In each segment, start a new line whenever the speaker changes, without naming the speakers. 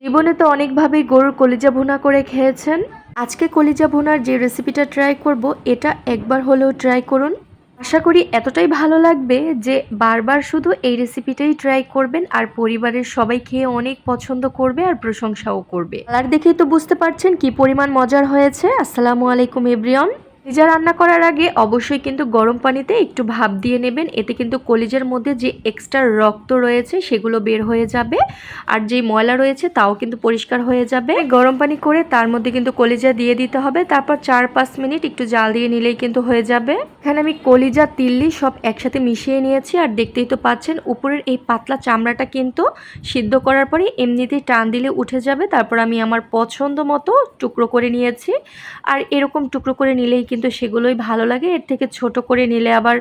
জীবনে তো অনেকভাবেই গরুর কলিজা ভুনা করে খেয়েছেন। আজকে কলিজা ভুনার যে রেসিপিটা ট্রাই করব, এটা একবার হলেও ট্রাই করুন। আশা করি এতটাই ভালো লাগবে যে বারবার শুধু এই রেসিপিটাই ট্রাই করবেন, আর পরিবারের সবাই খেয়ে অনেক পছন্দ করবে আর প্রশংসাও করবে। কালার দেখেই তো বুঝতে পারছেন কি পরিমাণ মজার হয়েছে। আসসালামু আলাইকুম এভরিওয়ান। কলিজা রান্না করার আগে অবশ্যই কিন্তু গরম পানিতে একটু ভাপ দিয়ে নেবেন। এতে কিন্তু কলিজার মধ্যে যে এক্সট্রা রক্ত রয়েছে সেগুলো বের হয়ে যাবে, আর যেই ময়লা রয়েছে তাও কিন্তু পরিষ্কার হয়ে যাবে। গরম পানি করে তার মধ্যে কিন্তু কলিজা দিয়ে দিতে হবে, তারপর 4-5 মিনিট একটু জাল দিয়ে নিলেই কিন্তু হয়ে যাবে। এখানে আমি কলিজা তিল্লি সব একসাথে মিশিয়ে নিয়েছি, আর দেখতেই তো পাচ্ছেন উপরের এই পাতলা চামড়াটা কিন্তু সিদ্ধ করার পরে এমনিতেই টান দিলে উঠে যাবে। তারপর আমি আমার পছন্দ মতো টুকরো করে নিয়েছি, আর এরকম টুকরো করে নিলেই কিন্তু সেগুলোই ভালো লাগে। এর থেকে ছোট করে নিলে আবার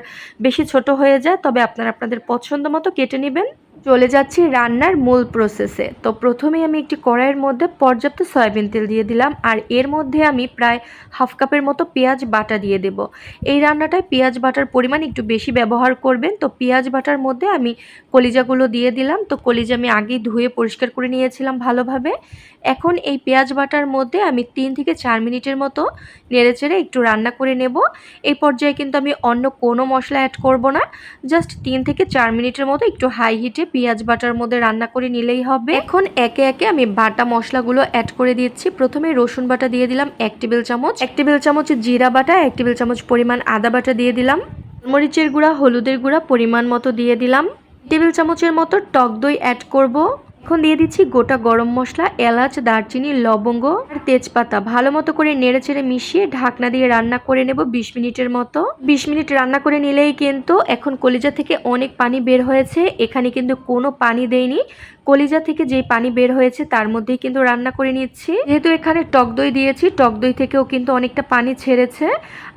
বেশি ছোট হয়ে যায়, তবে আপনারা আপনাদের পছন্দ মতো কেটে নেবেন। চলে যাচ্ছি রান্নার মূল প্রসেসে। তো প্রথমেই আমি একটি কড়াইয়ের মধ্যে পর্যাপ্ত সয়াবিন তেল দিয়ে দিলাম, আর এর মধ্যে আমি প্রায় হাফ কাপের মতো পেঁয়াজ বাটা দিয়ে দেব। এই রান্নাটায় পেঁয়াজ বাটার পরিমাণ একটু বেশি ব্যবহার করবেন। তো পেঁয়াজ বাটার মধ্যে আমি কলিজাগুলো দিয়ে দিলাম। তো কলিজা আমি আগেই ধুয়ে পরিষ্কার করে নিয়েছিলাম ভালোভাবে। এখন এই পেঁয়াজ বাটার মধ্যে আমি 3 থেকে 4 মিনিটের মতো নেড়েচেড়ে একটু রান্না করে নেব। এই পর্যায়ে কিন্তু আমি অন্য কোনো মশলা অ্যাড করব না, জাস্ট 3 থেকে 4 মিনিটের মতো একটু হাই হিটে পেঁয়াজ বাটার মধ্যে রান্না করে নিলেই হবে। এখন একে একে আমি বাটা মশলাগুলো অ্যাড করে দিচ্ছি। প্রথমে রসুন বাটা দিয়ে দিলাম 1 টেবিল চামচ, 1 টেবিল চামচ জিরা বাটা, 1 টেবিল চামচ পরিমাণ আদা বাটা দিয়ে দিলাম, মরিচের গুঁড়া, হলুদের গুঁড়া পরিমাণ মতো দিয়ে দিলাম, টেবিল চামচের মতো টক দই অ্যাড করব। এখন দিয়ে দিচ্ছি গোটা গরম মশলা, এলাচ, দারচিনি, লবঙ্গ আর তেজপাতা। ভালো মতো করে নেড়েচেড়ে মিশিয়ে ঢাকনা দিয়ে রান্না করে নেব 20 মিনিটের মতো। 20 মিনিট রান্না করে নিলেই কিন্তু এখন কলিজা থেকে অনেক পানি বের হয়েছে। এখানে কিন্তু কোনো পানি দেইনি, কলিজা থেকে যেই পানি বের হয়েছে তার মধ্যেই কিন্তু রান্না করে নিচ্ছি। যেহেতু এখানে টক দই দিয়েছি, টক দই থেকেও কিন্তু অনেকটা পানি ছেড়েছে।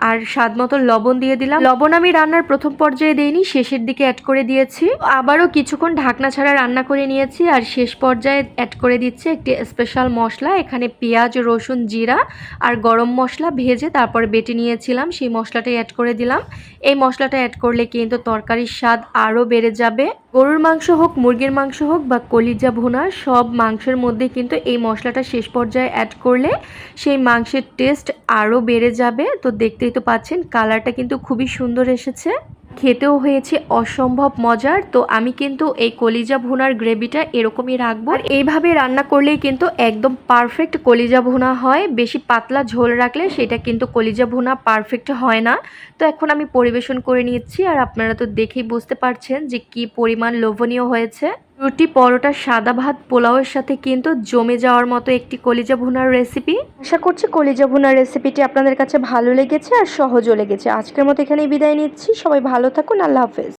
আর স্বাদ মতো লবণ দিয়ে দিলাম। লবণ আমি রান্নার প্রথম পর্যায়ে দেইনি, শেষের দিকে অ্যাড করে দিয়েছি। আবারও কিছুক্ষণ ঢাকনা ছাড়া রান্না করে নিয়েছি, আর শেষ পর্যায়ে অ্যাড করে দিচ্ছি একটি স্পেশাল মশলা। এখানে পেঁয়াজ, রসুন, জিরা আর গরম মশলা ভেজে তারপরে বেটে নিয়েছিলাম, সেই মশলাটাই অ্যাড করে দিলাম। এই মশলাটা অ্যাড করলে কিন্তু তরকারির স্বাদ আরও বেড়ে যাবে। গরুর মাংস হোক, মুরগির মাংস হোক বা কলিজা ভুনা, সব মাংসের মধ্যে কিন্তু এই মশলাটা শেষ পর্যায়ে অ্যাড করলে সেই মাংসের টেস্ট আরও বেড়ে যাবে। তো দেখতেই তো পাচ্ছেন কালারটা কিন্তু খুবই সুন্দর এসেছে, খেতেও হয়েছে অসম্ভব মজার। তো আমি কিন্তু এই কলিজা ভুনার গ্রেভিটা এরকমই রাখবো, আর এইভাবে রান্না করলেই কিন্তু একদম পারফেক্ট কলিজা ভুনা হয়। বেশি পাতলা ঝোল রাখলে সেটা কিন্তু কলিজা ভুনা পারফেক্ট হয় না। তো এখন আমি পরিবেশন করে নিচ্ছি, আর আপনারা তো দেখেই বুঝতে পারছেন যে কি পরিমাণ লোভনীয় হয়েছে। রুটি, পরোটা, সাদা ভাত, পোলাওয়ের সাথে কিন্তু জমে যাওয়ার মতো একটি কলিজা ভুনার রেসিপি। আশা করছি কলিজা ভুনার রেসিপিটি আপনাদের কাছে ভালো লেগেছে আর সহজও লেগেছে। আজকের মতো এখানেই বিদায় নিচ্ছি। সবাই ভালো থাকুন। আল্লাহ হাফেজ।